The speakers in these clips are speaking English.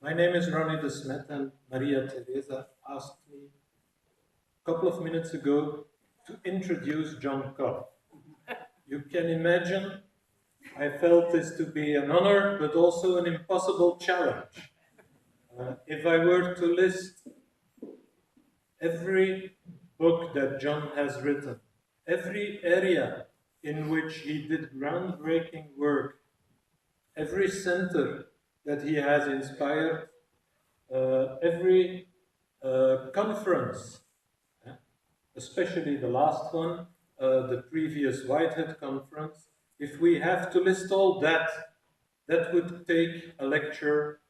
My name is Ronnie de Smet, and Maria Teresa asked me a couple of minutes ago to introduce John Cobb. You can imagine I felt this to be an honor, but also an impossible challenge. If I were to list every book that John has written, every area in which he did groundbreaking work, every center that he has inspired, every conference, especially the last one, the previous Whitehead conference, if we have to list all that, that would take a lecture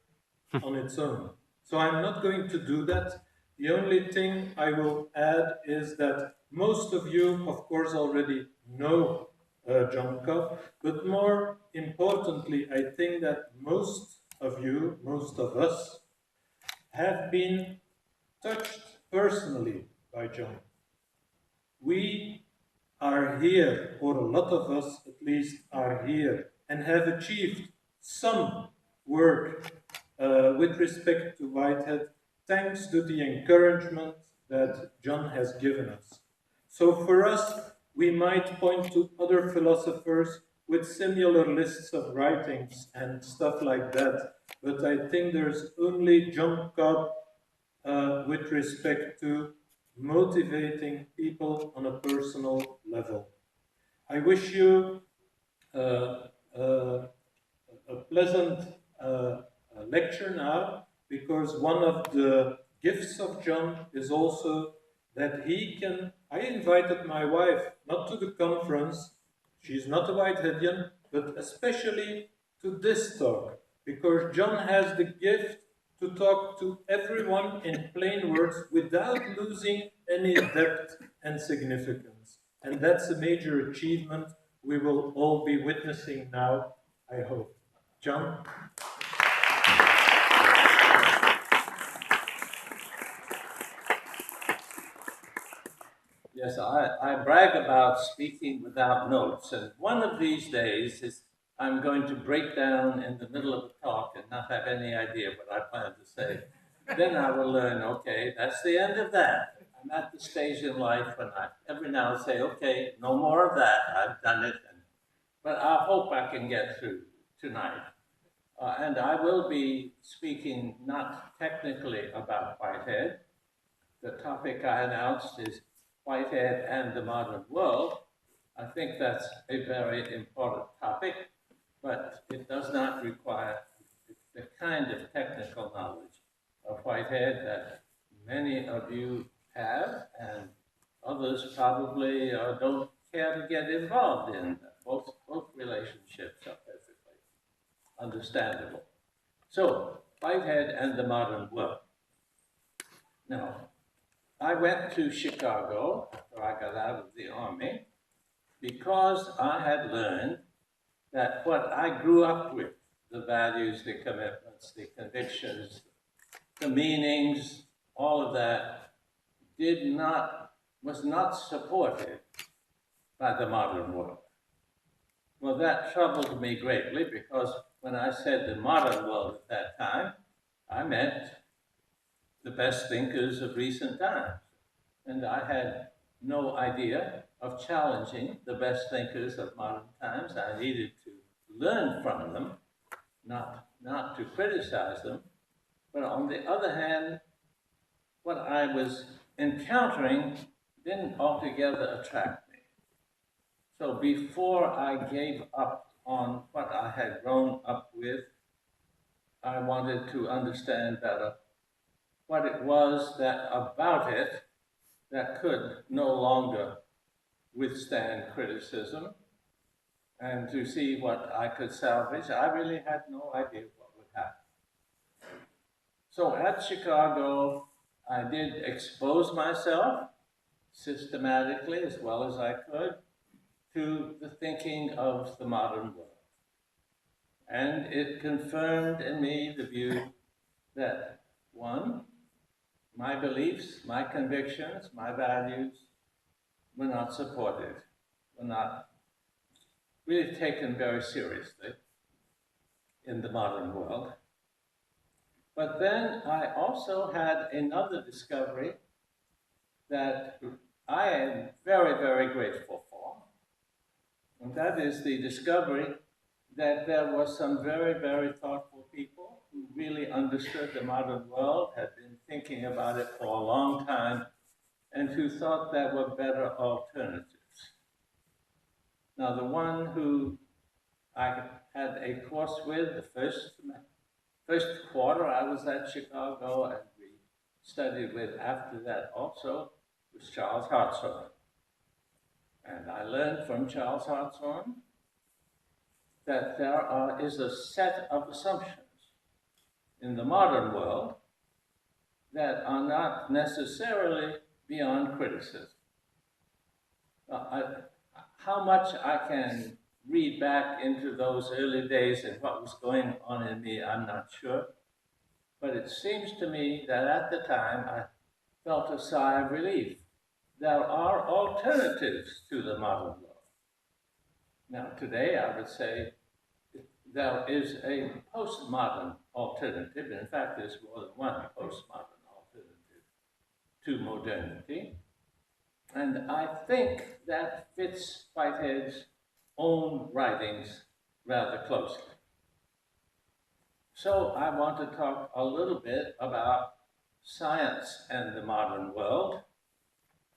on its own. So I'm not going to do that. The only thing I will add is that most of you, of course, already know John Cobb, but more importantly, I think that most of you, most of us, have been touched personally by John. We are here, or a lot of us at least are here, and have achieved some work with respect to Whitehead, thanks to the encouragement that John has given us. So for us, we might point to other philosophers with similar lists of writings and stuff like that, but I think there's only John Cobb with respect to motivating people on a personal level. I wish you a pleasant lecture now, because one of the gifts of John is also that he can. I invited my wife not to the conference, she's not a Whiteheadian, but especially to this talk, because John has the gift to talk to everyone in plain words without losing any depth and significance. And that's a major achievement we will all be witnessing now, I hope. John? Yes, I brag about speaking without notes, and one of these days I'm going to break down in the middle of a talk and not have any idea what I plan to say. Then I will learn, okay, that's the end of that. I'm at the stage in life when I every now and say, okay, no more of that, I've done it. But I hope I can get through tonight. And I will be speaking not technically about Whitehead. The topic I announced is Whitehead and the Modern World. I think that's a very important topic, but it does not require the kind of technical knowledge of Whitehead that many of you have, and others probably don't care to get involved in. Both relationships are perfectly understandable. So, Whitehead and the Modern World. Now, I went to Chicago after I got out of the Army because I had learned that what I grew up with, the values, the commitments, the convictions, the meanings, all of that, was not supported by the modern world. Well, that troubled me greatly because when I said the modern world at that time, I meant the best thinkers of recent times. And I had no idea of challenging the best thinkers of modern times. I needed to learn from them, not to criticize them. But on the other hand, what I was encountering didn't altogether attract me. So before I gave up on what I had grown up with, I wanted to understand better what it was that about it that could no longer withstand criticism, and to see what I could salvage. I really had no idea what would happen. So at Chicago, I did expose myself systematically as well as I could to the thinking of the modern world. And it confirmed in me the view that, one, my beliefs, my convictions, my values were not supported, were not really taken very seriously in the modern world. But then I also had another discovery that I am very, very grateful for. And that is the discovery that there were some very, very thoughtful people who really understood the modern world, had been thinking about it for a long time, and who thought there were better alternatives. Now, the one who I had a course with, the first quarter I was at Chicago, and we studied with after that also, was Charles Hartshorne. And I learned from Charles Hartshorne that there is a set of assumptions in the modern world that are not necessarily beyond criticism. How much I can read back into those early days and what was going on in me, I'm not sure. But it seems to me that at the time I felt a sigh of relief. There are alternatives to the modern world. Now, today I would say there is a postmodern alternative. In fact, there's more than one postmodern alternative to modernity. And I think that fits Whitehead's own writings rather closely. So I want to talk a little bit about science and the modern world,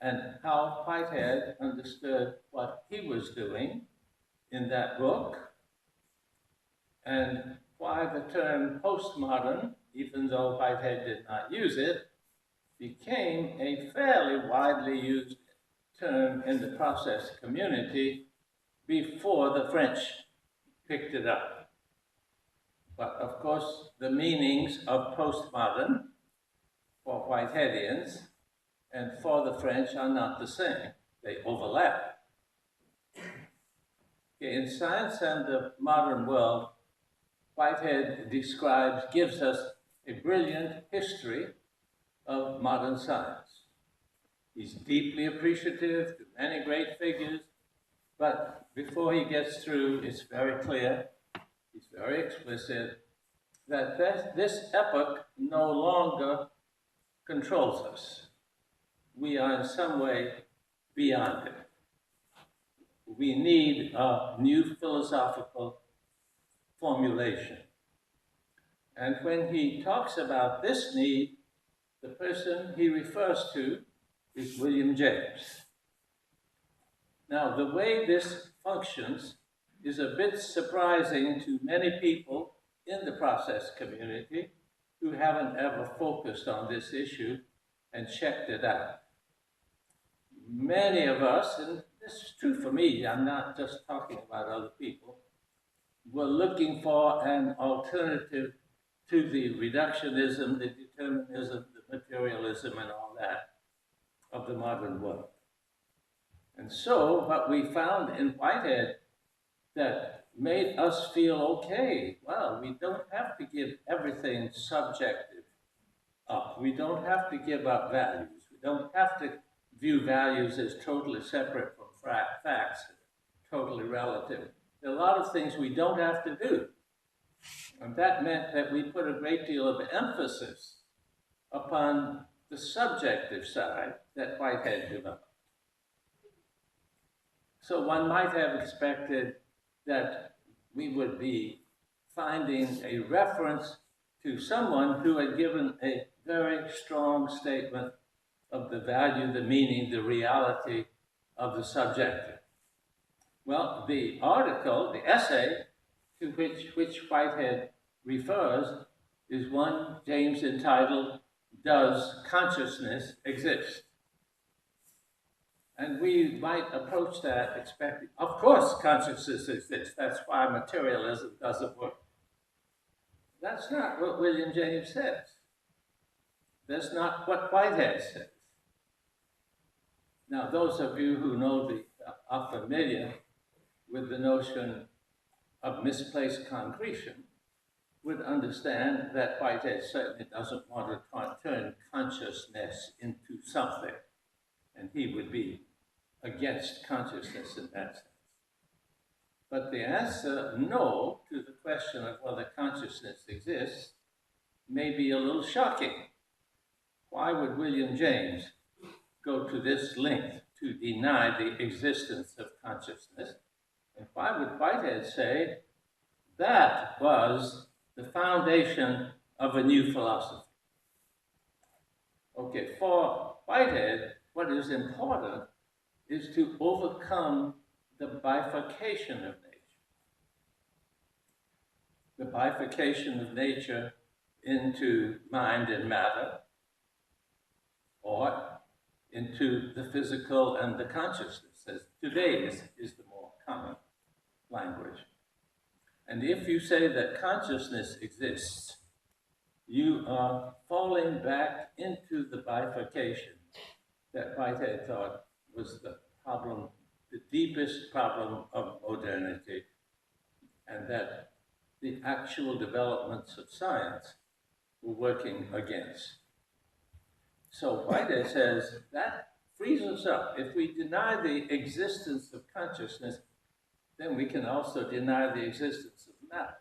and how Whitehead understood what he was doing in that book, and why the term postmodern, even though Whitehead did not use it, became a fairly widely used term in the process community before the French picked it up. But of course, the meanings of postmodern for Whiteheadians and for the French are not the same. They overlap. In Science and the Modern World, Whitehead gives us a brilliant history of modern science. He's deeply appreciative to many great figures, but before he gets through, it's very clear, he's very explicit, that this epoch no longer controls us. We are in some way beyond it. We need a new philosophical formulation. And when he talks about this need, the person he refers to is William James. Now, the way this functions is a bit surprising to many people in the process community who haven't ever focused on this issue and checked it out. Many of us, and this is true for me, I'm not just talking about other people, were looking for an alternative to the reductionism, the determinism, the materialism, and all that of the modern world. And so what we found in Whitehead that made us feel okay, well, we don't have to give everything subjective up. We don't have to give up values. We don't have to view values as totally separate from facts, totally relative. There are a lot of things we don't have to do. And that meant that we put a great deal of emphasis upon the subjective side that Whitehead developed. So one might have expected that we would be finding a reference to someone who had given a very strong statement of the value, the meaning, the reality of the subjective. Well, the article, the essay to which Whitehead refers is one James entitled, "Does Consciousness Exist?" And we might approach that expecting, of course consciousness exists, that's why materialism doesn't work. That's not what William James says. That's not what Whitehead says. Now, those of you who know are familiar with the notion of misplaced concretion would understand that Whitehead certainly doesn't want to turn consciousness into something, and he would be against consciousness in that sense. But the answer no to the question of whether consciousness exists may be a little shocking. Why would William James go to this length to deny the existence of consciousness? And why would Whitehead say that was the foundation of a new philosophy? Okay, for Whitehead, what is important is to overcome the bifurcation of nature. The bifurcation of nature into mind and matter, or into the physical and the consciousness, as today is the more common language. And if you say that consciousness exists, you are falling back into the bifurcation that Whitehead thought was the problem, the deepest problem of modernity, and that the actual developments of science were working against. So Whitehead says that frees us up. If we deny the existence of consciousness, then we can also deny the existence of matter.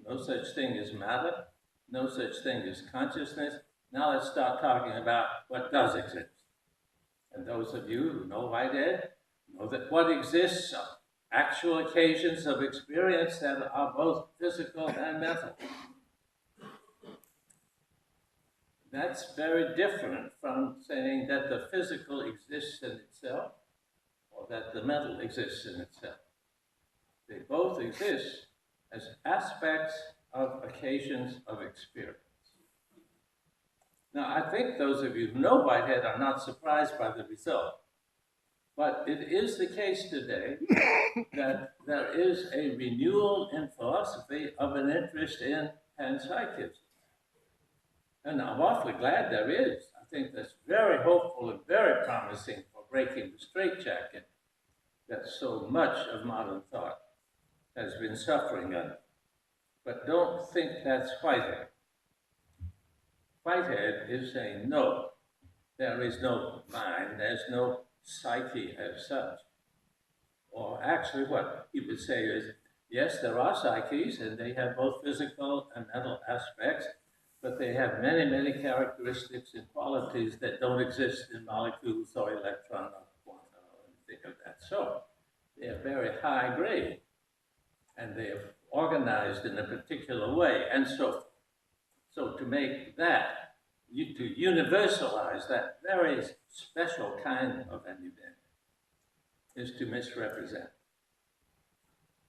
No such thing as matter, no such thing as consciousness. Now let's start talking about what does exist. And those of you who know Whitehead know that what exists are actual occasions of experience that are both physical and mental. That's very different from saying that the physical exists in itself or that the mental exists in itself. They both exist as aspects of occasions of experience. Now, I think those of you who know Whitehead are not surprised by the result, but it is the case today that there is a renewal in philosophy of an interest in panpsychism. And I'm awfully glad there is. I think that's very hopeful and very promising for breaking the straitjacket that so much of modern thought has been suffering under. But don't think that's Whitehead. Whitehead is saying, no, there is no mind, there's no psyche as such. Or actually what he would say is, yes, there are psyches, and they have both physical and mental aspects, but they have many, many characteristics and qualities that don't exist in molecules or electron or quanta or anything of that sort. They are very high grade, and they are organized in a particular way, and so forth. So to make that, to universalize that very special kind of an event is to misrepresent.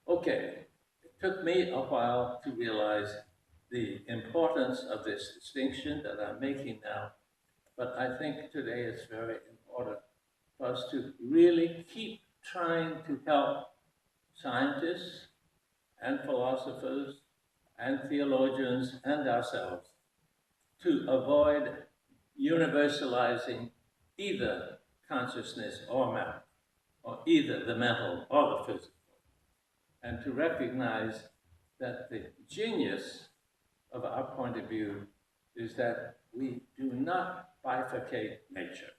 Okay, it took me a while to realize the importance of this distinction that I'm making now, but I think today it's very important for us to really keep trying to help scientists and philosophers and theologians and ourselves to avoid universalizing either consciousness or matter, or either the mental or the physical, and to recognize that the genius of our point of view is that we do not bifurcate nature.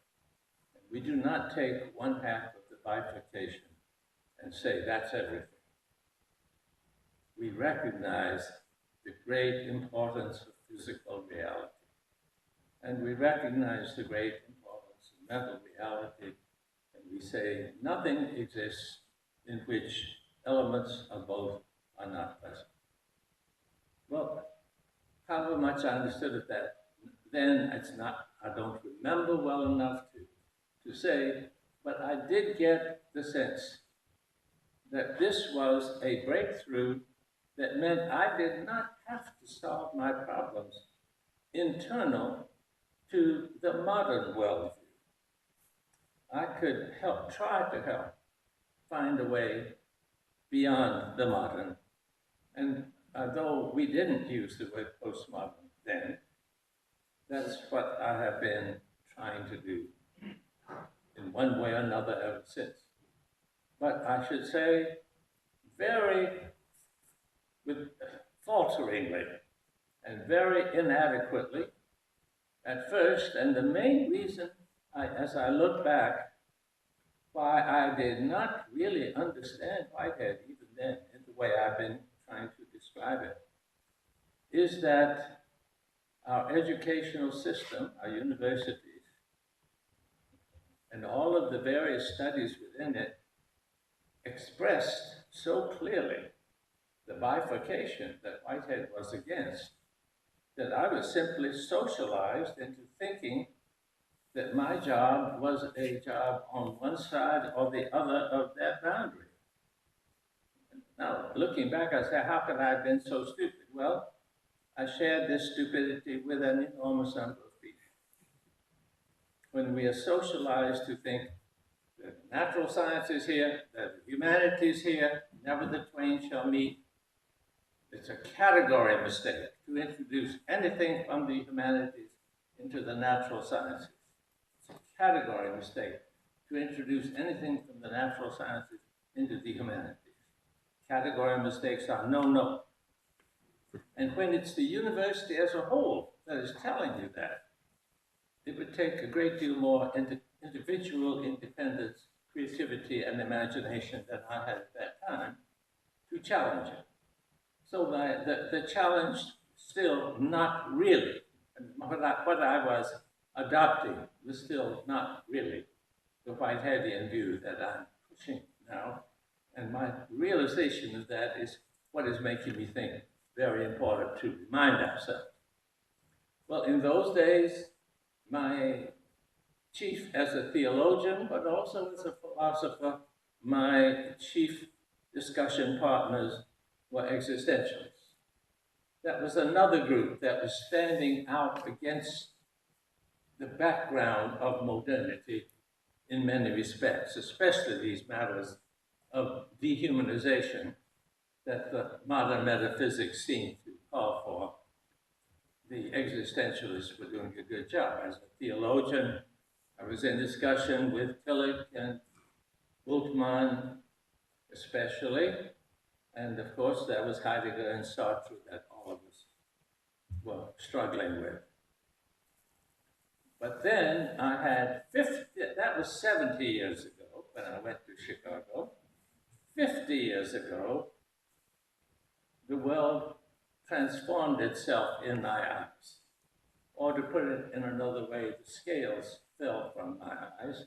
We do not take one half of the bifurcation and say that's everything. We recognize the great importance of physical reality. And we recognize the great importance of mental reality. And we say nothing exists in which elements of both are not present. Well, however much I understood of that, then it's not, I don't remember well enough to say, but I did get the sense that this was a breakthrough that meant I did not have to solve my problems internal to the modern worldview. I could try to help find a way beyond the modern. And although we didn't use the word postmodern then, that's what I have been trying to do in one way or another ever since. But I should say, falteringly and very inadequately at first, and the main reason, as I look back, why I did not really understand Whitehead even then in the way I've been trying to describe it, is that our educational system, our universities, and all of the various studies within it expressed so clearly the bifurcation that Whitehead was against, that I was simply socialized into thinking that my job was a job on one side or the other of that boundary. Now, looking back, I say, how could I have been so stupid? Well, I shared this stupidity with an enormous number of people. When we are socialized to think that natural science is here, that humanities here, never the twain shall meet, it's a category mistake to introduce anything from the humanities into the natural sciences. It's a category mistake to introduce anything from the natural sciences into the humanities. Category mistakes are no. And when it's the university as a whole that is telling you that, it would take a great deal more individual independence, creativity, and imagination than I had at that time to challenge it. So the challenge still not really, what I was adopting was still not really the Whiteheadian view that I'm pushing now. And my realization of that is what is making me think very important to remind ourselves. Well, in those days, my chief as a theologian, but also as a philosopher, my chief discussion partners were existentialists. That was another group that was standing out against the background of modernity in many respects, especially these matters of dehumanization that the modern metaphysics seem to call for. The existentialists were doing a good job. As a theologian, I was in discussion with Tillich and Bultmann especially, and of course there was Heidegger and Sartre that all of us were struggling with. But then I had 50, that was 70 years ago when I went to Chicago. 50 years ago, the world transformed itself in my eyes. Or to put it in another way, the scales fell from my eyes.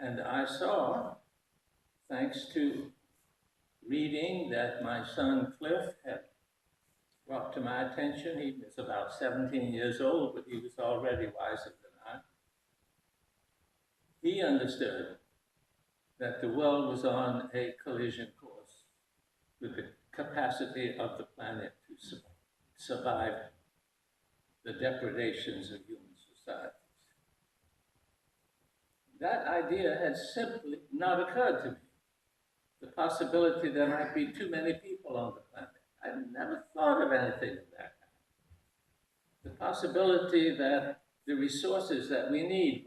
And I saw, thanks to reading that my son Cliff had brought to my attention, he was about 17 years old, but he was already wiser than I. He understood that the world was on a collision course with the capacity of the planet to survive the depredations of human societies. That idea had simply not occurred to me. The possibility there might be too many people on the planet. I'd never thought of anything of that kind. The possibility that the resources that we need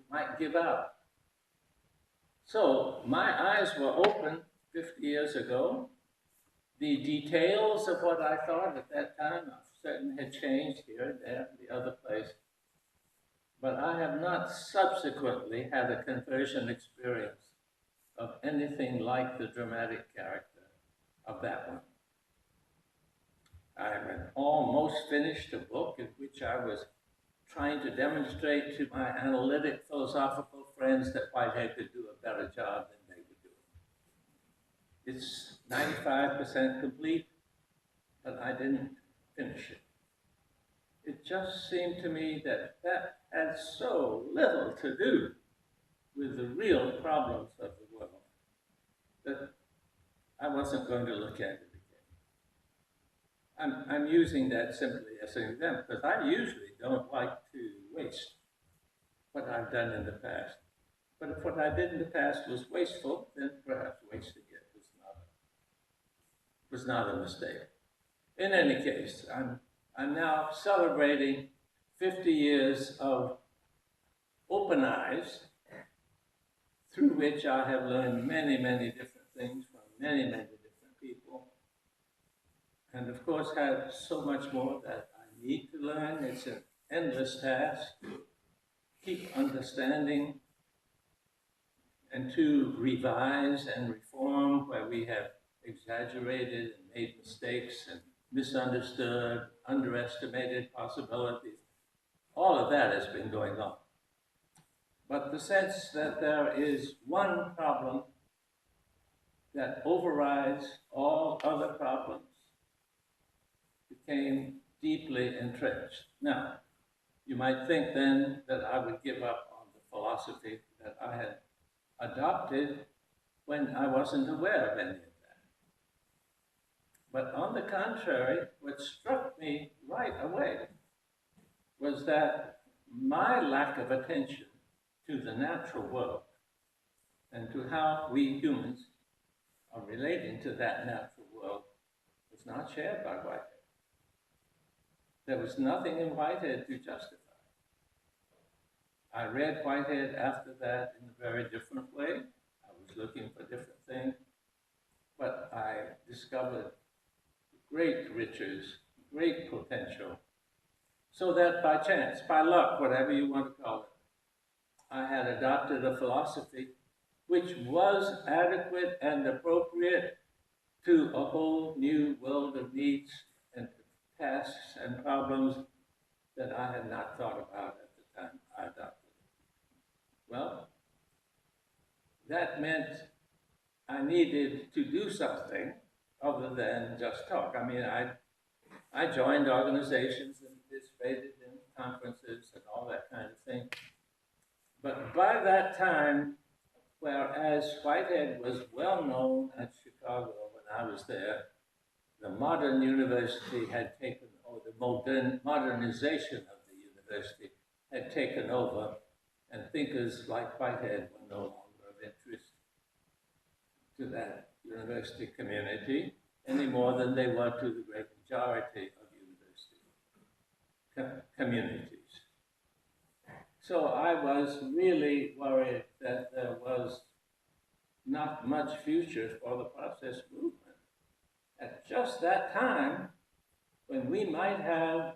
might give out. So my eyes were open 50 years ago. The details of what I thought at that time certainly had changed here and there, the other place. But I have not subsequently had a conversion experience of anything like the dramatic character of that one. I had almost finished a book in which I was trying to demonstrate to my analytic philosophical friends that Whitehead could do a better job than they were doing. It's 95% complete, but I didn't finish it. It just seemed to me that that had so little to do with the real problems of the world that I wasn't going to look at it again. I'm using that simply as an example because I usually don't like to waste what I've done in the past. But if what I did in the past was wasteful, then perhaps wasting it was not a mistake. In any case, I'm now celebrating 50 years of open eyes through which I have learned many, many different things from many, many different people. And of course, have so much more that I need to learn. It's an endless task to keep understanding and to revise and reform where we have exaggerated and made mistakes and misunderstood, underestimated possibilities. All of that has been going on. But the sense that there is one problem that overrides all other problems became deeply entrenched. Now, you might think then that I would give up on the philosophy that I had adopted when I wasn't aware of any of that. But on the contrary, what struck me right away was that my lack of attention to the natural world and to how we humans are relating to that natural world was not shared by Whitehead. There was nothing in Whitehead to justify. I read Whitehead after that in a very different way. I was looking for different things, but I discovered great riches, great potential, so that by chance, by luck, whatever you want to call it, I had adopted a philosophy which was adequate and appropriate to a whole new world of needs and tasks and problems that I had not thought about at the time I adopted it. Well, that meant I needed to do something other than just talk. I mean, I joined organizations and participated in conferences and all that kind of thing. But by that time, whereas Whitehead was well known at Chicago when I was there, the modern university had taken, or the modernization of the university had taken over, and thinkers like Whitehead were no longer of interest to that university community any more than they were to the great majority of university communities. So I was really worried that there was not much future for the process movement at just that time when we might have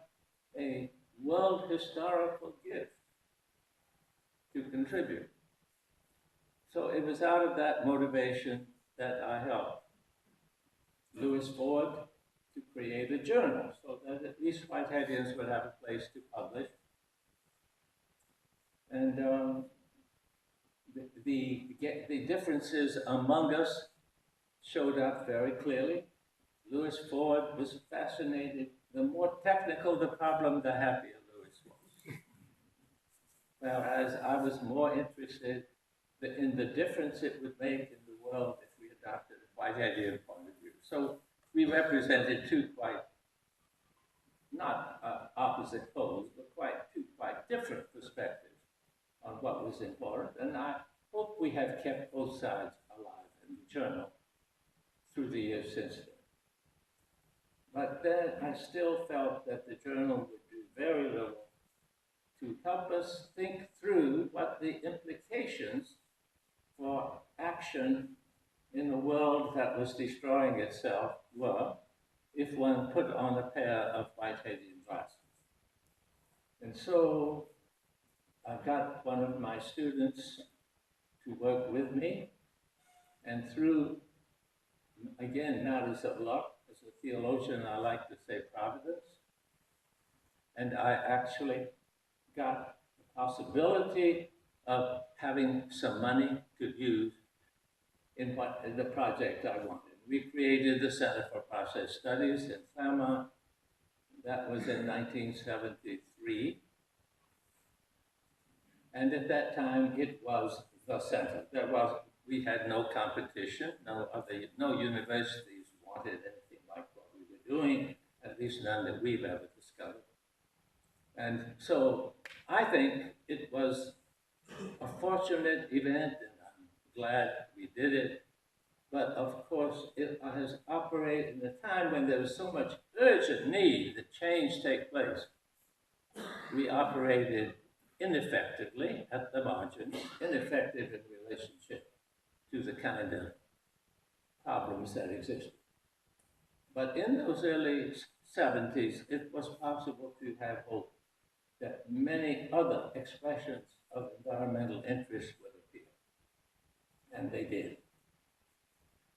a world historical gift to contribute. So it was out of that motivation that I helped Lewis Ford to create a journal so that at least Whiteheadians would have a place to publish. And the differences among us showed up very clearly. Lewis Ford was fascinated. The more technical the problem, the happier Lewis was. Whereas I was more interested in the difference it would make in the world if we adopted a Whiteheadian point of view. So we represented two quite, not opposite poles, but two quite different perspectives on what was important. And I hope we have kept both sides alive in the journal through the years since then. But then I still felt that the journal would do very little to help us think through what the implications for action in a world that was destroying itself were if one put on a pair of Whiteheadian glasses. And so I got one of my students to work with me, and through, again, matters of luck, as a theologian, I like to say providence, and I actually got the possibility of having some money to use in the project I wanted. We created the Center for Process Studies in Claremont. That was in 1973. And at that time, it was the center. We had no competition. No universities wanted anything like what we were doing, at least none that we've ever discovered. And so I think it was a fortunate event, and I'm glad we did it. But of course, it has operated in a time when there was so much urgent need that change take place. We operated ineffectively at the margins, ineffective in relationship to the kind of problems that existed. But in those early 70s, it was possible to have hope that many other expressions of environmental interest would appear. And they did.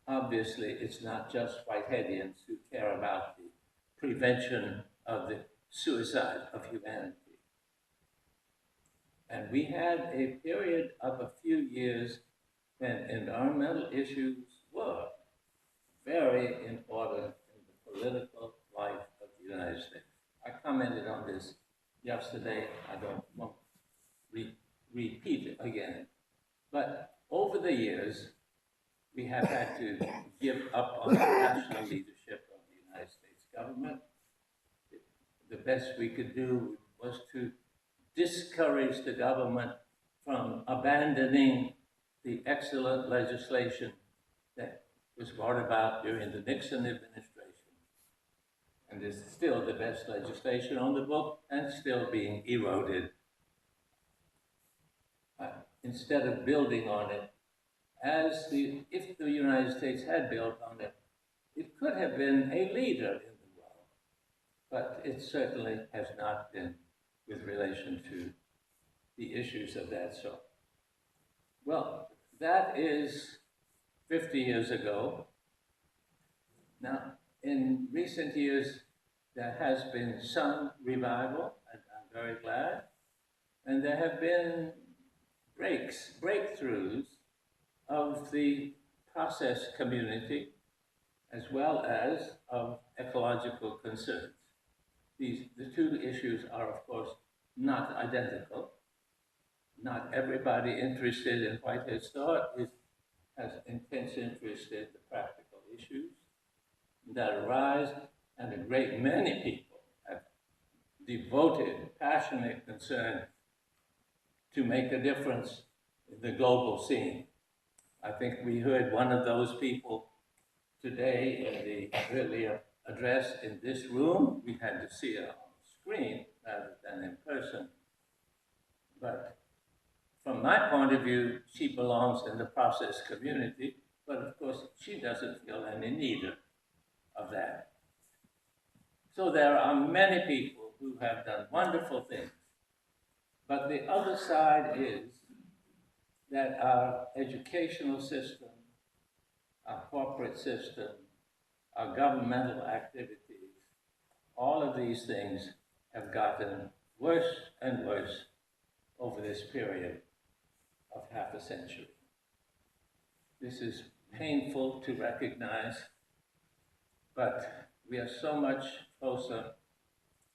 Obviously, it's not just Whiteheadians who care about the prevention of the suicide of humanity. And we had a period of a few years when environmental issues were very important in the political life of the United States. I commented on this yesterday. I don't want to repeat it again. But over the years, we have had to give up on the national leadership of the United States government. The best we could do was to discourage the government from abandoning the excellent legislation that was brought about during the Nixon administration, and is still the best legislation on the book and still being eroded. Instead of building on it, if the United States had built on it, it could have been a leader in the world, but it certainly has not been with relation to the issues of that sort. Well, that is 50 years ago. Now, in recent years, there has been some revival, and I'm very glad, and there have been breakthroughs of the process community as well as of ecological concerns. The two issues are, of course, not identical. Not everybody interested in Whitehead's thought has intense interest in the practical issues that arise, and a great many people have devoted, passionate concern to make a difference in the global scene. I think we heard one of those people today in the earlier address in this room. We had to see her on the screen rather than in person. But from my point of view, she belongs in the process community, but of course she doesn't feel any neither of that. So there are many people who have done wonderful things, but the other side is that our educational system, our corporate system, our governmental activities, all of these things have gotten worse and worse over this period of half a century. This is painful to recognize, but we are so much closer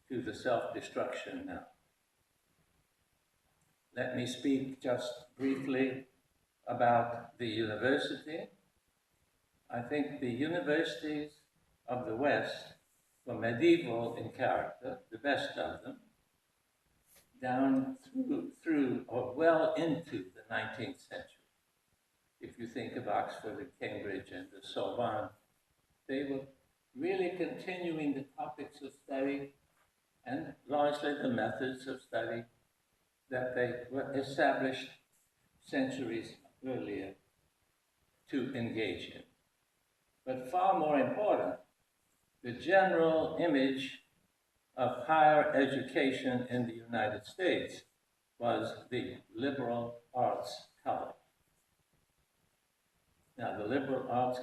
to the self-destruction now. Let me speak just briefly about the university. I think the universities of the West were medieval in character, the best of them, down through or well into the 19th century. If you think of Oxford and Cambridge and the Sorbonne, they were really continuing the topics of study and largely the methods of study that they were established centuries earlier to engage in. But far more important, the general image of higher education in the United States was the liberal arts college. Now, the liberal arts,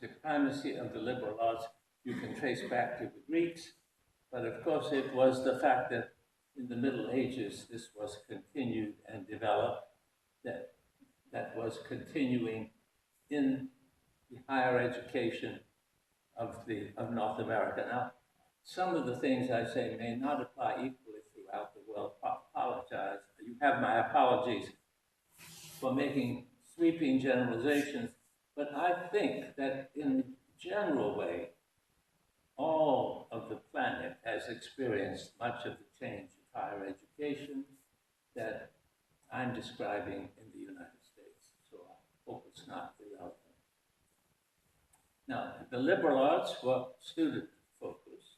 the primacy of the liberal arts, you can trace back to the Greeks, but of course it was the fact that in the Middle Ages this was continued and developed, that was continuing in the higher education of North America. Now, some of the things I say may not apply equally throughout the world. I apologize. You have my apologies for making sweeping generalizations, but I think that in a general way, all of the planet has experienced much of the change of higher education that I'm describing in the United States. So I hope it's not irrelevant. Now, the liberal arts were student-focused,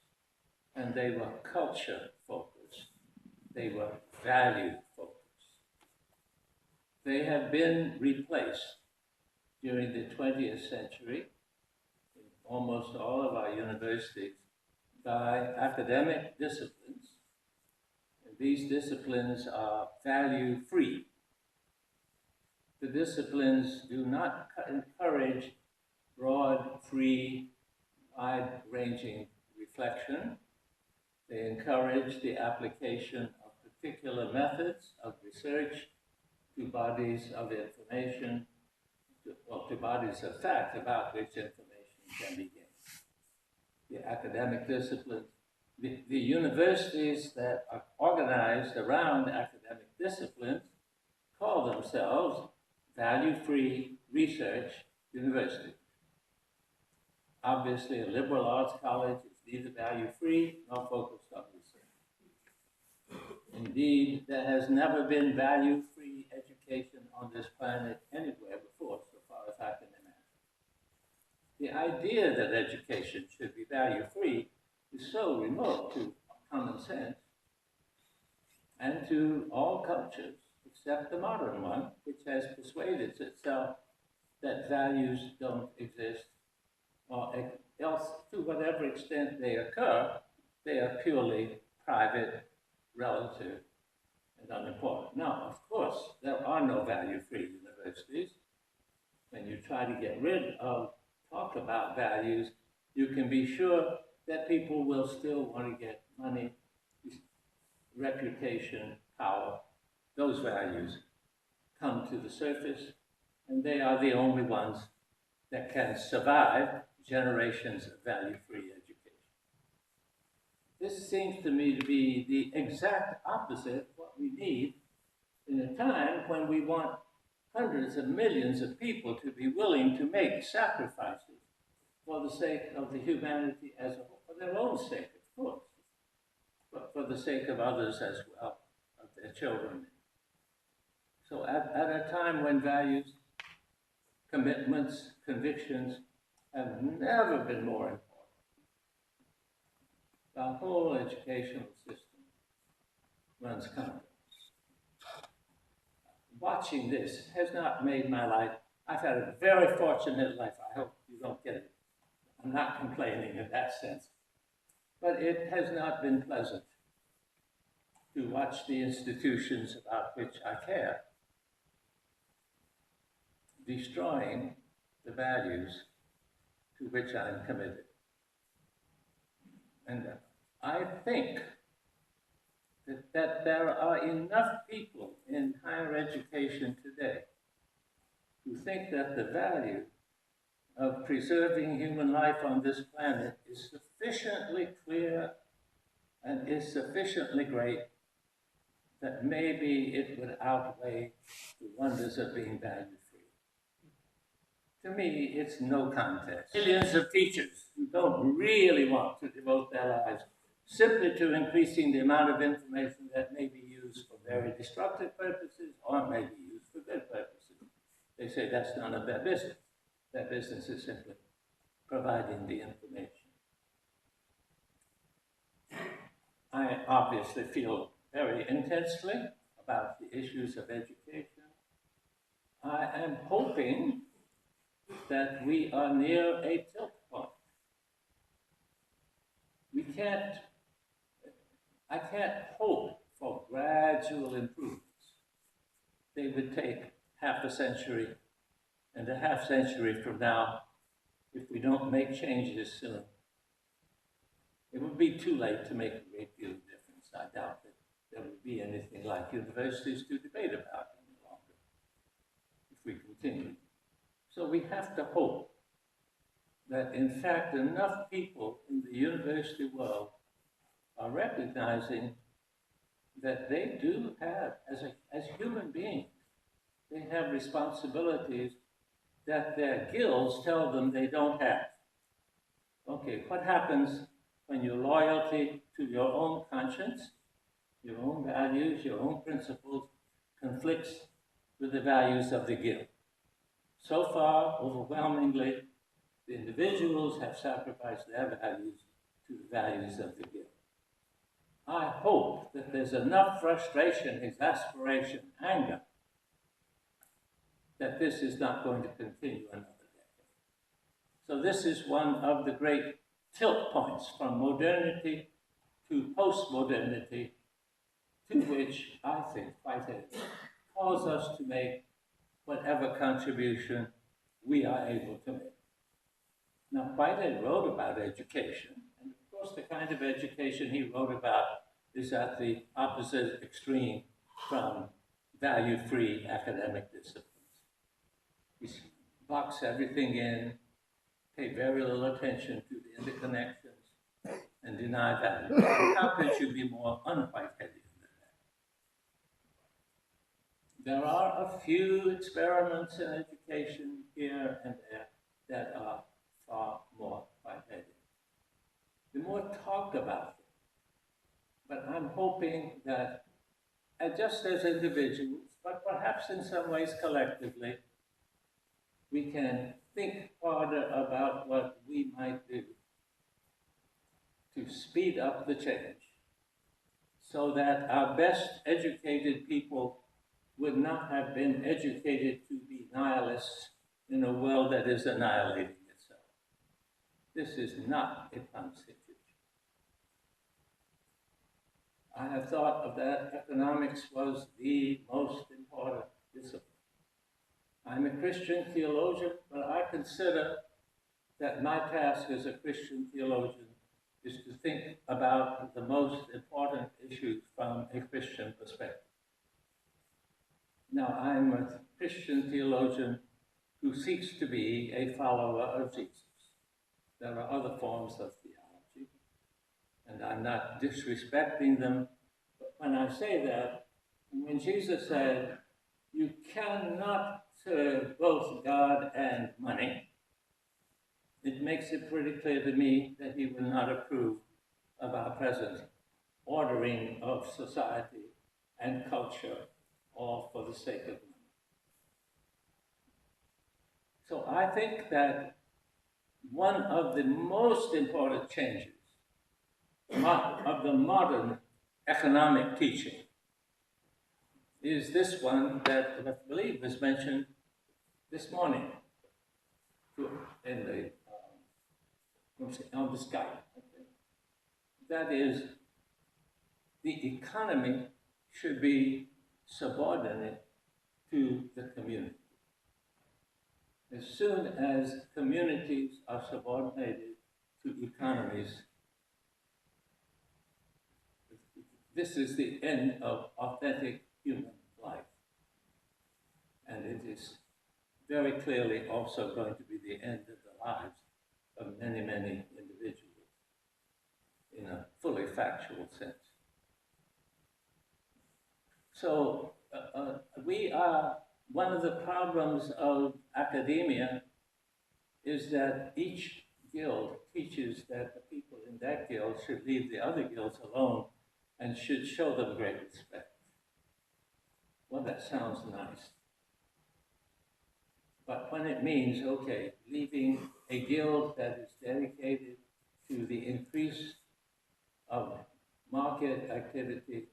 and they were culture-focused. They were value-focused. They have been replaced during the 20th century in almost all of our universities by academic disciplines. And these disciplines are value-free. The disciplines do not encourage broad, free wide-ranging reflection. They encourage the application of particular methods of research to bodies of information, to bodies of fact about which information can be gained. The academic disciplines, the universities that are organized around academic disciplines call themselves value-free research universities. Obviously, a liberal arts college is neither value-free nor focused on research. Indeed, there has never been value-free education on this planet anywhere before, so far as I can imagine. The idea that education should be value-free is so remote to common sense and to all cultures except the modern one, which has persuaded itself that values don't exist, or else, to whatever extent they occur, they are purely private, relative, and unimportant. Now, of course, there are no value-free universities. When you try to get rid of talk about values, you can be sure that people will still want to get money, reputation, power. Those values come to the surface, and they are the only ones that can survive generations of value-free education. This seems to me to be the exact opposite of what we need in a time when we want hundreds of millions of people to be willing to make sacrifices for the sake of the humanity as a whole, for their own sake, of course, but for the sake of others as well, of their children. So at a time when values, commitments, convictions have never been more important, the whole educational system runs counter. Watching this has not made my life, I've had a very fortunate life. I hope you don't get it. I'm not complaining in that sense. But it has not been pleasant to watch the institutions about which I care destroying the values to which I'm committed. And I think that there are enough people in higher education today who think that the value of preserving human life on this planet is sufficiently clear and is sufficiently great that maybe it would outweigh the wonders of being value-free. To me, it's no contest. Millions of teachers who don't really want to devote their lives simply to increasing the amount of information that may be used for very destructive purposes or may be used for good purposes. They say that's none of their business. Their business is simply providing the information. I obviously feel very intensely about the issues of education. I am hoping that we are near a tilt point. I can't hope for gradual improvements. They would take half a century, and a half century from now, if we don't make changes soon, it would be too late to make a great deal of difference. I doubt that there would be anything like universities to debate about any longer if we continue. So we have to hope that, in fact, enough people in the university world are recognizing that they do have, as human beings, they have responsibilities that their guilds tell them they don't have. Okay, what happens when your loyalty to your own conscience, your own values, your own principles conflicts with the values of the guild? So far, overwhelmingly, the individuals have sacrificed their values to the values of the guild. I hope that there's enough frustration, exasperation, anger, that this is not going to continue another decade. So this is one of the great tilt points from modernity to post-modernity, to which I think Whitehead calls us to make whatever contribution we are able to make. Now, Whitehead wrote about education, and of course the kind of education he wrote about is at the opposite extreme from value-free academic disciplines. We box everything in, pay very little attention to the interconnections, and deny value. How could you be more un-Whiteheadian than that? There are a few experiments in education here and there that are far more Whiteheadian. The more talked about them. But I'm hoping that, just as individuals, but perhaps in some ways collectively, we can think harder about what we might do to speed up the change so that our best educated people would not have been educated to be nihilists in a world that is annihilating itself. This is not a constitution. I have thought of that economics was the most important discipline. I'm a Christian theologian, but I consider that my task as a Christian theologian is to think about the most important issues from a Christian perspective. Now, I'm a Christian theologian who seeks to be a follower of Jesus. There are other forms of theology, and I'm not disrespecting them, but when I say that, when Jesus said, you cannot serve both God and money, it makes it pretty clear to me that he will not approve of our present ordering of society and culture, all for the sake of money. So I think that one of the most important changes of the modern economic teaching is this one that I believe was mentioned this morning in the on the Skype. Okay. That is, the economy should be subordinate to the community. As soon as communities are subordinated to economies, this is the end of authentic human life. And it is very clearly also going to be the end of the lives of many, many individuals in a fully factual sense. So we are, one of the problems of academia is that each guild teaches that the people in that guild should leave the other guilds alone and should show them great respect. Well, that sounds nice. But when it means, okay, leaving a guild that is dedicated to the increase of market activity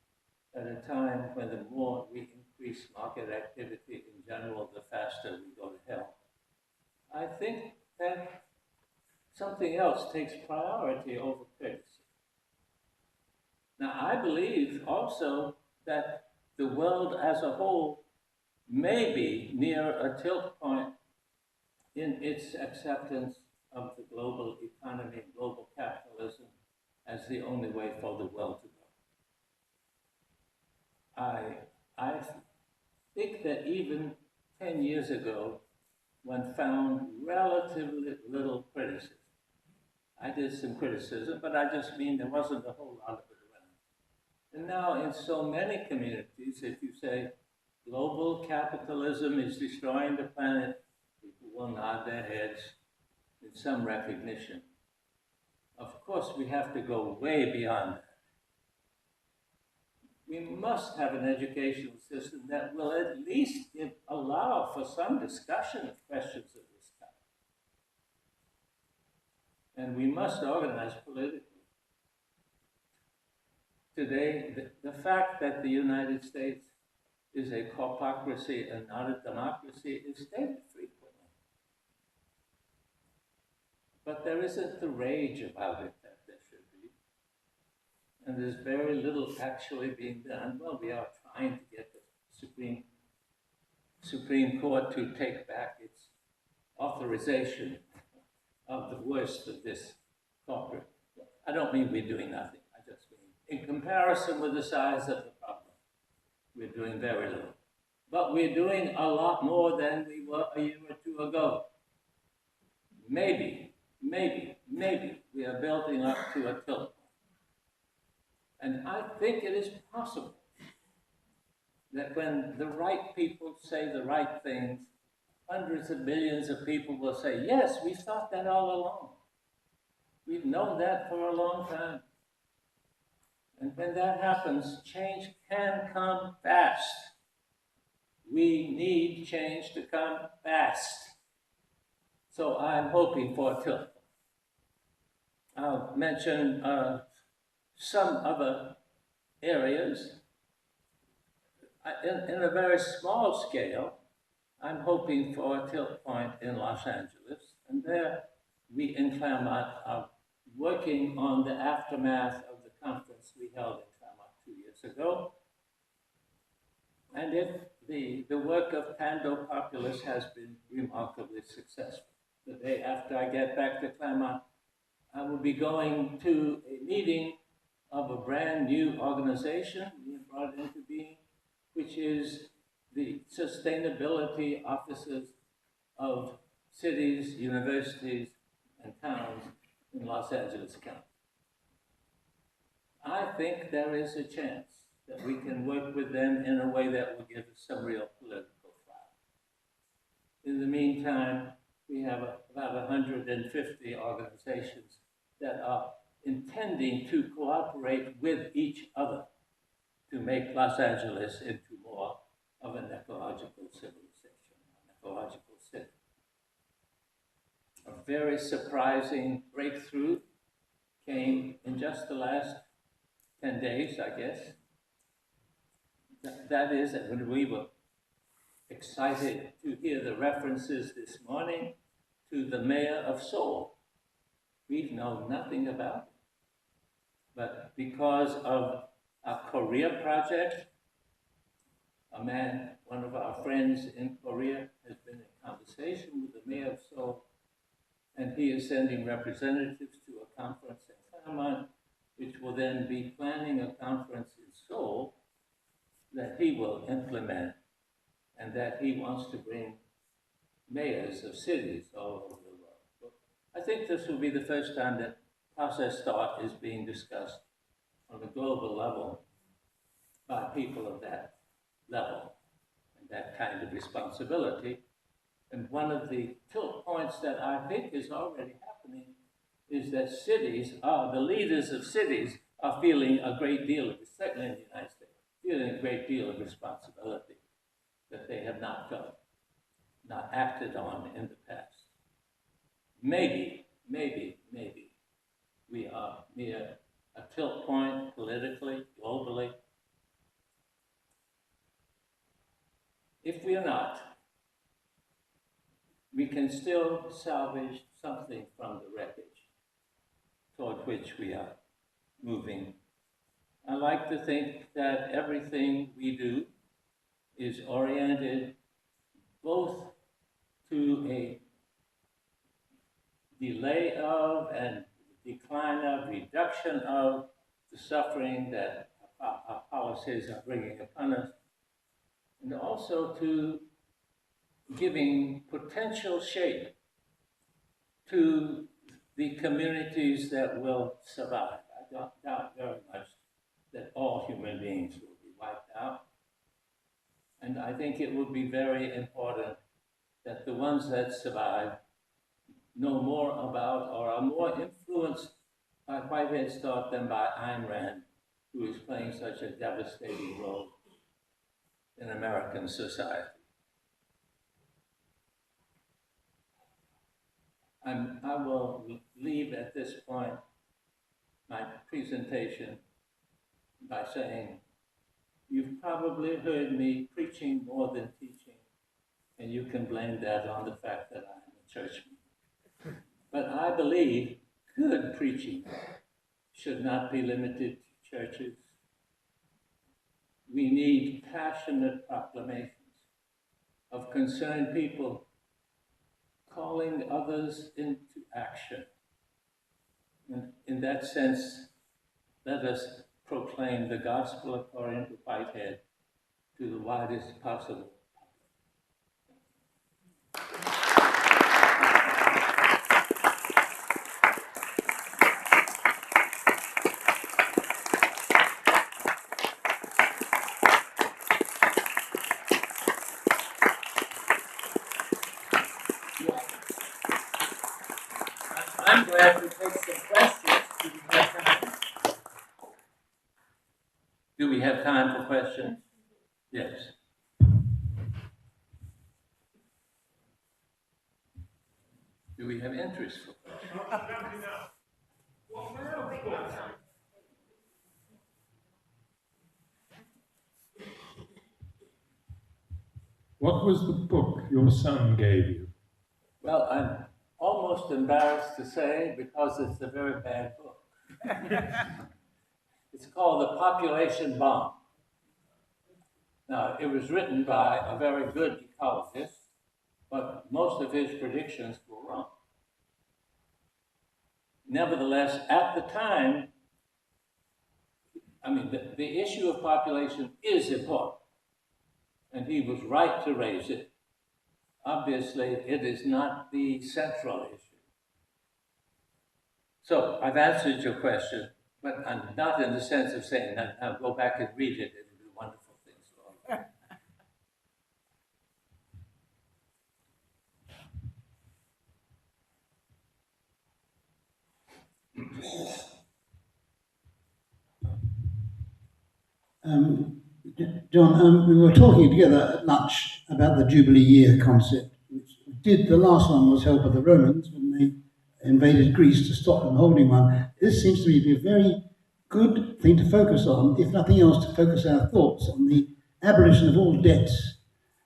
at a time when the more we increase market activity in general, the faster we go to hell. I think that something else takes priority over criticism. Now, I believe also that the world as a whole may be near a tilt point in its acceptance of the global economy, global capitalism, as the only way for the world to go. I think that even 10 years ago, one found relatively little criticism. I did some criticism, but I just mean there wasn't a whole lot of it around. And now in so many communities, if you say global capitalism is destroying the planet, people will nod their heads in some recognition. Of course, we have to go way beyond that. We must have an educational system that will at least allow for some discussion of questions of this kind. And we must organize politically. Today, the fact that the United States is a corpocracy and not a democracy is stated frequently. But there isn't the rage about it that there should be. And there's very little actually being done. Well, we are trying to get the Supreme Court to take back its authorization of the worst of this corporate. I don't mean we're doing nothing. I just mean in comparison with the size of the problem, we're doing very little. But we're doing a lot more than we were a year or two ago. Maybe we are building up to a tilt point. And I think it is possible that when the right people say the right things, hundreds of millions of people will say, yes, we thought that all along. We've known that for a long time. And when that happens, change can come fast. We need change to come fast. So I'm hoping for a tilt. I'll mention some other areas. In a very small scale, I'm hoping for a tilt point in Los Angeles. And there, we in Claremont are working on the aftermath of the conference we held in Claremont 2 years ago. And if the work of Pando Populus has been remarkably successful. The day after I get back to Claremont, I will be going to a meeting of a brand new organization we have brought into being, which is the sustainability offices of cities, universities, and towns in Los Angeles County. I think there is a chance that we can work with them in a way that will give us some real political clout. In the meantime, we have about 150 organizations that are intending to cooperate with each other to make Los Angeles into more of an ecological civilization, an ecological city. A very surprising breakthrough came in just the last 10 days, I guess. That is, when we were excited to hear the references this morning to the mayor of Seoul. We've known nothing about it. But because of a Korea project, a man, one of our friends in Korea, has been in conversation with the mayor of Seoul, and he is sending representatives to a conference in Claremont, which will then be planning a conference in Seoul that he will implement, and that he wants to bring mayors of cities all over the world. So I think this will be the first time that process thought is being discussed on a global level by people of that level and that kind of responsibility. And one of the tilt points that I think is already happening is that the leaders of cities are feeling a great deal of, certainly in the United States, feeling a great deal of responsibility that they have not felt, not acted on in the past. Maybe we are near a tilt point politically, globally. If we are not, we can still salvage something from the wreckage toward which we are moving. I like to think that everything we do is oriented both to a delay of and decline of, reduction of the suffering that our policies are bringing upon us, and also to giving potential shape to the communities that will survive. I doubt very much that all human beings will be wiped out. And I think it would be very important that the ones that survive know more about or are more influenced by Whitehead's thought than by Ayn Rand, who is playing such a devastating role in American society. I will leave at this point my presentation by saying, you've probably heard me preaching more than teaching, and you can blame that on the fact that I'm a churchman. But I believe good preaching should not be limited to churches. We need passionate proclamations of concerned people calling others into action. And in that sense, let us proclaim the gospel according to Whitehead to the widest possible. I'm glad to take some questions. Do we have time for questions? Yes. Do we have interest for questions? What was the book your son gave you? Well, I'm almost embarrassed to say because it's a very bad book. It's called The Population Bomb. Now, it was written by a very good ecologist, but most of his predictions were wrong. Nevertheless, at the time, the issue of population is important, and he was right to raise it. Obviously, it is not the central issue. So I've answered your question, but I'm not in the sense of saying that I'll go back and read it and do wonderful things. John, we were talking together at lunch about the Jubilee year concept, which the last one was held by the Romans when they invaded Greece to stop them holding one. This seems to me to be a very good thing to focus on, if nothing else, to focus our thoughts on the abolition of all debts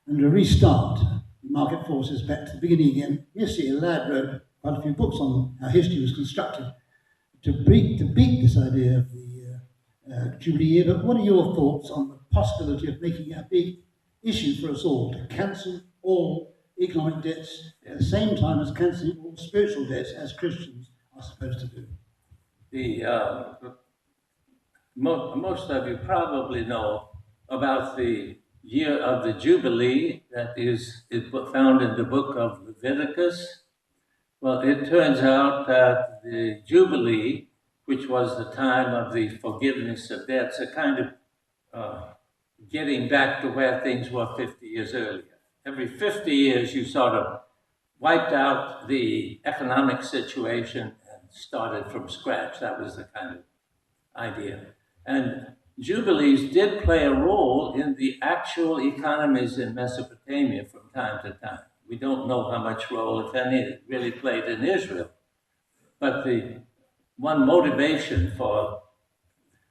and to restart market forces back to the beginning again. Yesterday, a lad wrote quite a few books on how history was constructed to beat this idea of the Jubilee year. But what are your thoughts on the possibility of making it a big issue for us all to cancel all economic debts at the same time as cancelling all spiritual debts, as Christians are supposed to do? Most of you probably know about the year of the Jubilee that is found in the book of Leviticus. Well, it turns out that the Jubilee, which was the time of the forgiveness of debts, a kind of getting back to where things were 50 years earlier. Every 50 years, you sort of wiped out the economic situation and started from scratch. That was the kind of idea. And Jubilees did play a role in the actual economies in Mesopotamia from time to time. We don't know how much role, if any, it really played in Israel. But the one motivation for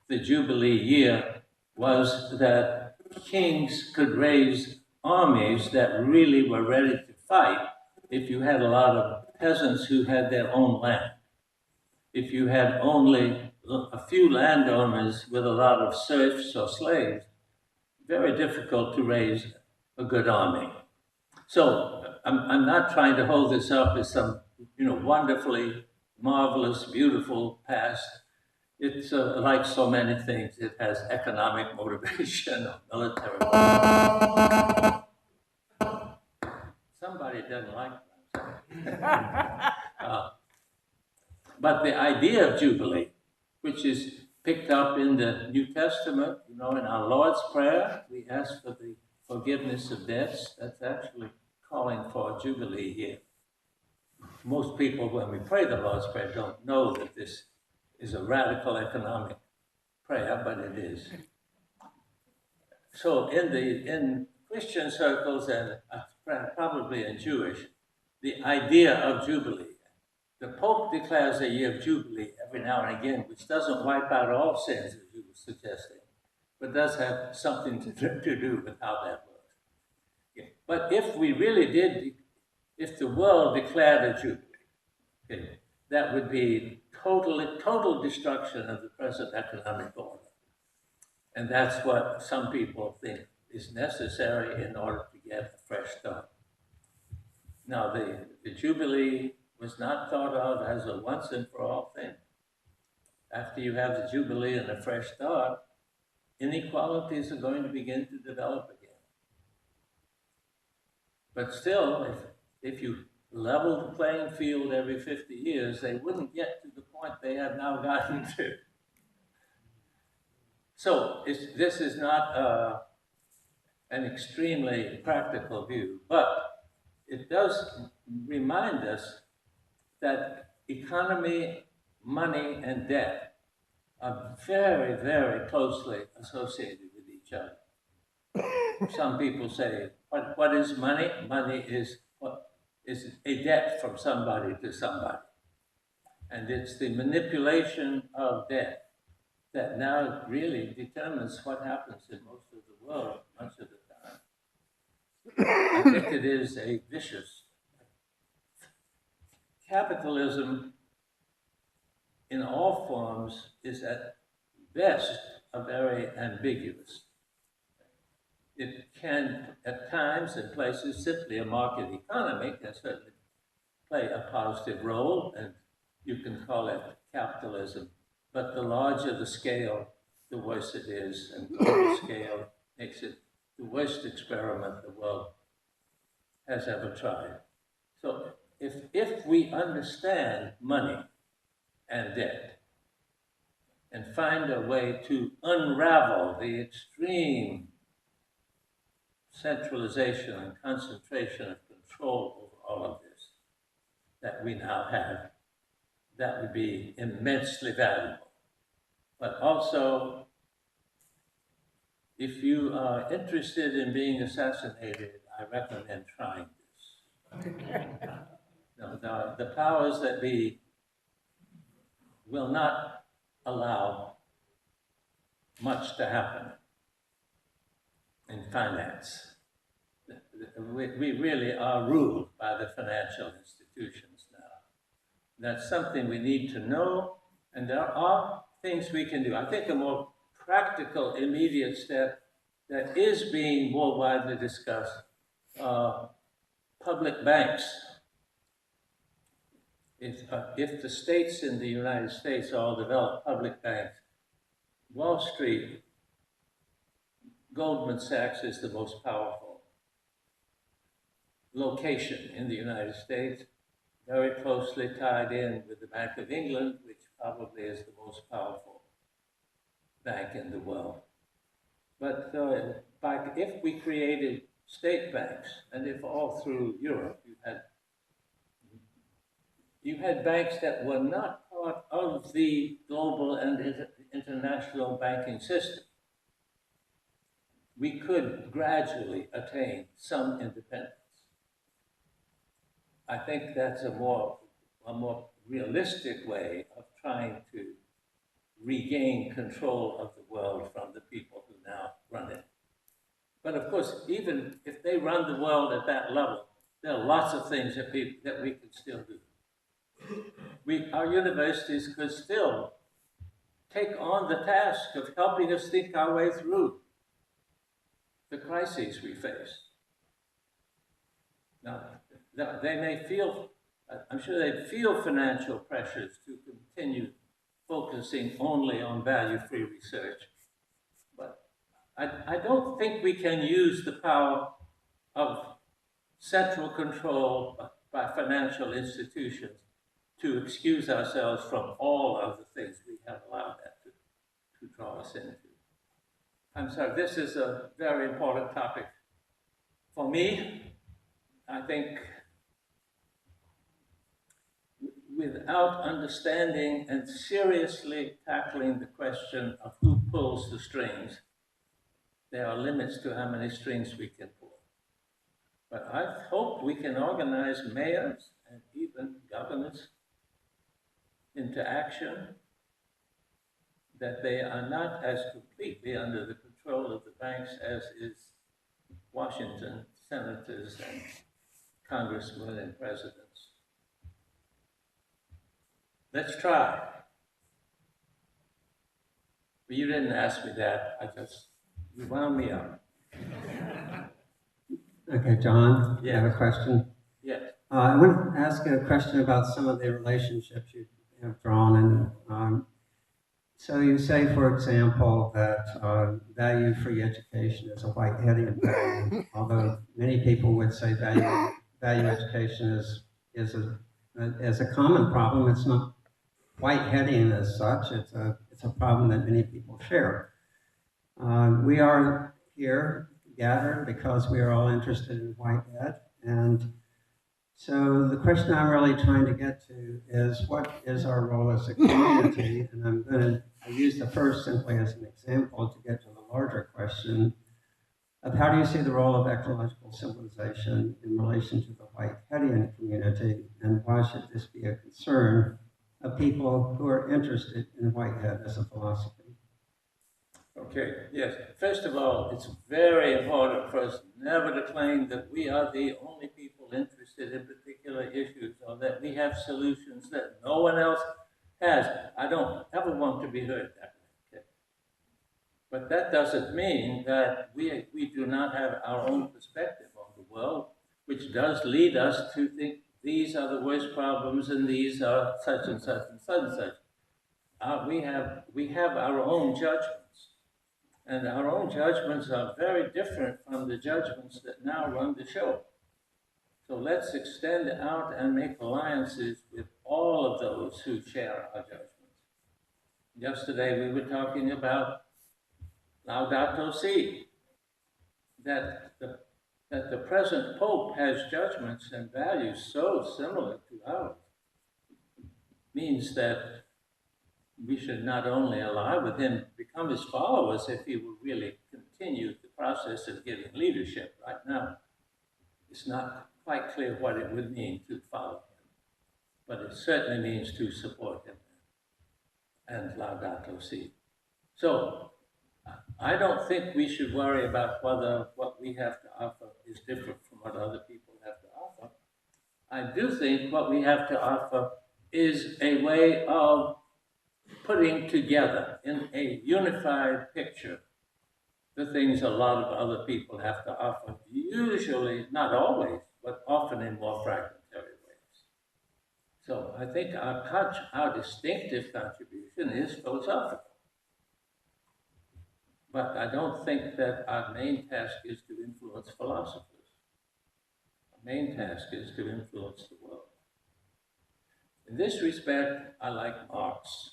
the Jubilee year was that kings could raise armies that really were ready to fight if you had a lot of peasants who had their own land. If you had only a few landowners with a lot of serfs or slaves, very difficult to raise a good army. So I'm not trying to hold this up as some, wonderfully marvelous, beautiful past. It's like so many things. It has economic motivation or military motivation. Somebody doesn't like that. But the idea of Jubilee, which is picked up in the New Testament, in our Lord's Prayer, we ask for the forgiveness of debts. That's actually calling for a Jubilee here. Most people, when we pray the Lord's Prayer, don't know that this is a radical economic prayer, but it is. So in Christian circles and probably in Jewish, the idea of Jubilee, the Pope declares a year of Jubilee every now and again, which doesn't wipe out all sins, as you were suggesting, but does have something to do with how that works. Okay. But if we really did, if the world declared a Jubilee, okay, that would be total destruction of the present economic order. And that's what some people think is necessary in order to get a fresh start. Now, the Jubilee was not thought of as a once and for all thing. After you have the Jubilee and a fresh start, inequalities are going to begin to develop again. But still, if you level the playing field every 50 years, they wouldn't get to the point they have now gotten to. So this is not an extremely practical view, but it does remind us that economy, money, and debt are very, very closely associated with each other. Some people say, what is money? Money is a debt from somebody to somebody. And it's the manipulation of debt that now really determines what happens in most of the world, much of the time. I think it is a vicious. Capitalism in all forms is at best a very ambiguous. It can, at times and places, simply a market economy can certainly play a positive role, and you can call it capitalism. But the larger the scale, the worse it is, and global scale makes it the worst experiment the world has ever tried. So if we understand money and debt and find a way to unravel the extreme centralization and concentration of control over all of this that we now have, that would be immensely valuable. But also, if you are interested in being assassinated, I recommend trying this. No, the powers that be will not allow much to happen in finance. We really are ruled by the financial institutions now. That's something we need to know, and there are things we can do. I think a more practical, immediate step that is being more widely discussed are public banks. If the states in the United States all develop public banks, Wall Street, Goldman Sachs is the most powerful location in the United States, very closely tied in with the Bank of England, which probably is the most powerful bank in the world. But if we created state banks, and if all through Europe you had banks that were not part of the global and international banking system, we could gradually attain some independence. I think that's a more realistic way of trying to regain control of the world from the people who now run it. But of course, even if they run the world at that level, there are lots of things that we can still do. Our universities could still take on the task of helping us think our way through the crises we face. Now, they may feel, I'm sure they feel financial pressures to continue focusing only on value-free research. But I don't think we can use the power of central control by financial institutions to excuse ourselves from all of the things we have allowed that to draw us into. I'm sorry, this is a very important topic for me. I think without understanding and seriously tackling the question of who pulls the strings, there are limits to how many strings we can pull. But I hope we can organize mayors and even governors into action, that they are not as completely under the control of the banks as is Washington, senators and congressmen and presidents. Let's try. But you didn't ask me that. You wound me up. Okay, John, Yeah. you have a question? Yes. I want to ask a question about some of the relationships you have drawn. And so you say, for example, that value-free education is a Whiteheadian value, although many people would say value education is a common problem. It's not Whiteheadian as such. It's a problem that many people share. We are here gathered because we are all interested in Whitehead, and so the question I'm really trying to get to is, what is our role as a community? And I'm going to use the first simply as an example to get to the larger question of how do you see the role of ecological civilization in relation to the Whiteheadian community, and why should this be a concern of people who are interested in Whitehead as a philosophy? Okay, yes. First of all, it's very important for us never to claim that we are the only people interested in particular issues or that we have solutions that no one else has. I don't ever want to be heard that way. Okay? But that doesn't mean that we do not have our own perspective on the world, which does lead us to think these are the worst problems and these are such and such and such and such. We have our own judgments. And our own judgments are very different from the judgments that now run the show. So let's extend out and make alliances with all of those who share our judgments. Yesterday we were talking about Laudato Si, that the present Pope has judgments and values so similar to ours. Means that we should not only ally with him, become his followers if he will really continue the process of giving leadership. Right now, it's not quite clear what it would mean to follow him, but it certainly means to support him and Laudato Si. So I don't think we should worry about whether what we have to offer is different from what other people have to offer. I do think what we have to offer is a way of putting together in a unified picture the things a lot of other people have to offer, usually, not always, but often in more fragmentary ways. So I think our distinctive contribution is philosophical. But I don't think that our main task is to influence philosophers. Our main task is to influence the world. In this respect, I like Marx.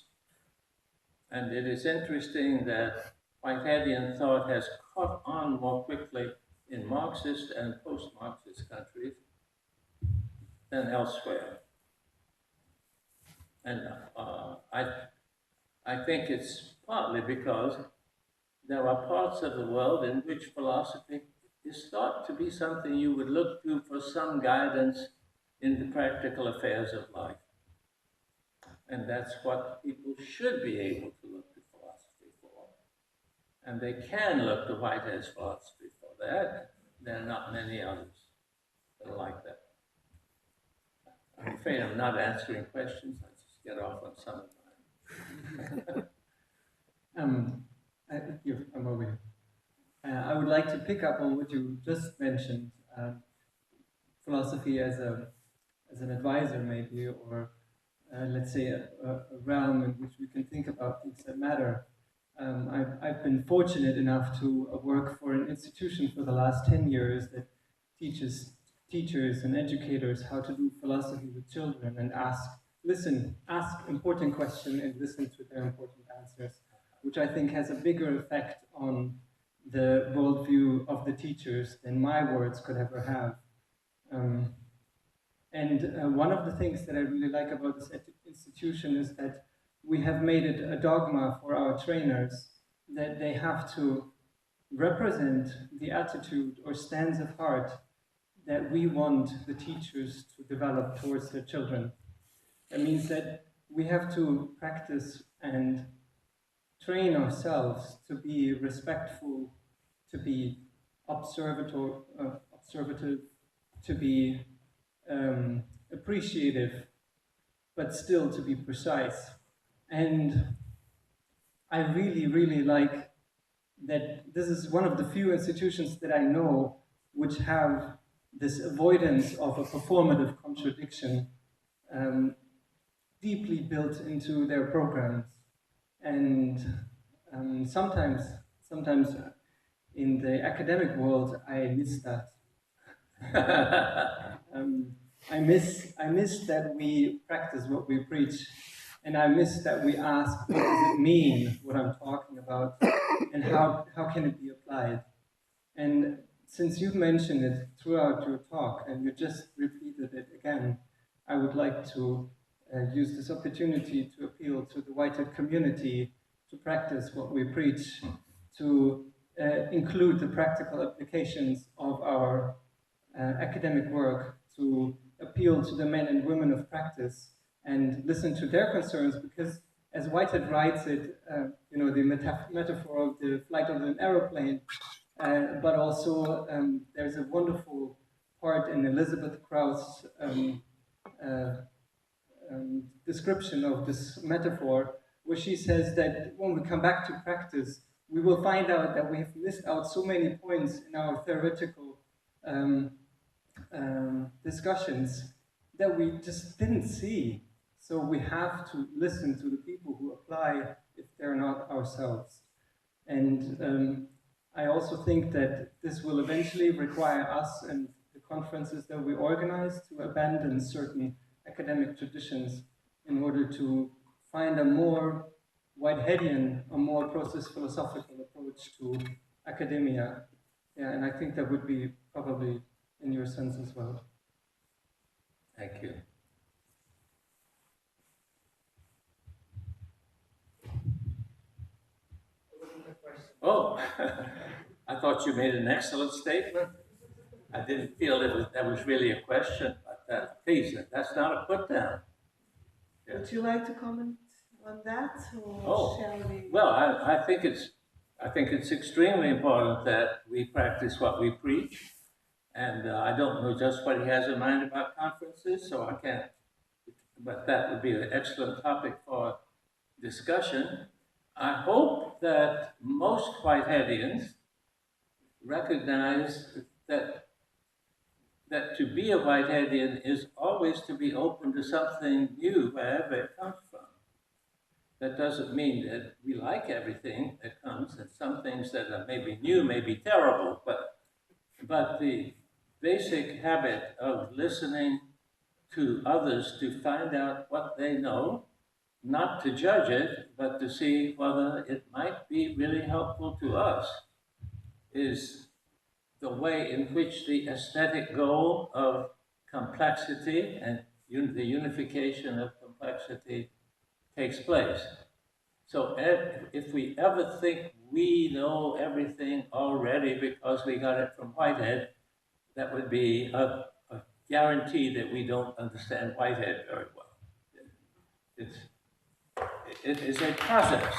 And it is interesting that Whiteheadian thought has caught on more quickly in Marxist and post-Marxist countries than elsewhere. And I think it's partly because there are parts of the world in which philosophy is thought to be something you would look to for some guidance in the practical affairs of life. And that's what people should be able to look to philosophy for. And they can look to Whitehead's philosophy for that. There are not many others that are like that. I'm afraid I'm not answering questions. I just get off on some of mine. I'm over here. I would like to pick up on what you just mentioned, philosophy as an advisor, maybe, or let's say a realm in which we can think about things that matter. I've been fortunate enough to work for an institution for the last 10 years that teaches teachers and educators how to do philosophy with children and ask important questions and listen to their important answers, which I think has a bigger effect on the worldview of the teachers than my words could ever have. And one of the things that I really like about this institution is that we have made it a dogma for our trainers that they have to represent the attitude or stance of heart that we want the teachers to develop towards their children. That means that we have to practice and train ourselves to be respectful, to be observative, to be appreciative, but still to be precise. And I really, really like that this is one of the few institutions that I know which have this avoidance of a performative contradiction deeply built into their programs. And sometimes in the academic world, I miss that. I miss that we practice what we preach, and I miss that we ask, what does it mean, what I'm talking about, and how can it be applied? And since you've mentioned it throughout your talk, and you just repeated it again, I would like to use this opportunity to appeal to the Whitehead community to practice what we preach, to include the practical applications of our academic work, to appeal to the men and women of practice and listen to their concerns, because as Whitehead writes it, the metaphor of the flight of an aeroplane, but also there's a wonderful part in Elizabeth Krauss' description of this metaphor, where she says that when we come back to practice, we will find out that we have missed out so many points in our theoretical discussions that we just didn't see. So we have to listen to the people who apply if they're not ourselves. And I also think that this will eventually require us and the conferences that we organize to abandon certain academic traditions in order to find a more Whiteheadian, a more process philosophical approach to academia. Yeah, and I think that would be probably in your sense as well. Thank you. Oh, I thought you made an excellent statement. I didn't feel that was really a question, but please, that's not a put down. Yeah. Would you like to comment on that, or shall we? Well, I think it's extremely important that we practice what we preach, and I don't know just what he has in mind about conferences, so I can't. But that would be an excellent topic for discussion. I hope that most Whiteheadians recognize that to be a Whiteheadian is always to be open to something new wherever it comes from. That doesn't mean that we like everything that comes, and some things that are maybe new may be terrible, but the basic habit of listening to others to find out what they know, not to judge it, but to see whether it might be really helpful to us, is the way in which the aesthetic goal of complexity and the unification of complexity takes place. So if we ever think we know everything already because we got it from Whitehead, that would be a guarantee that we don't understand Whitehead very well. It is a process.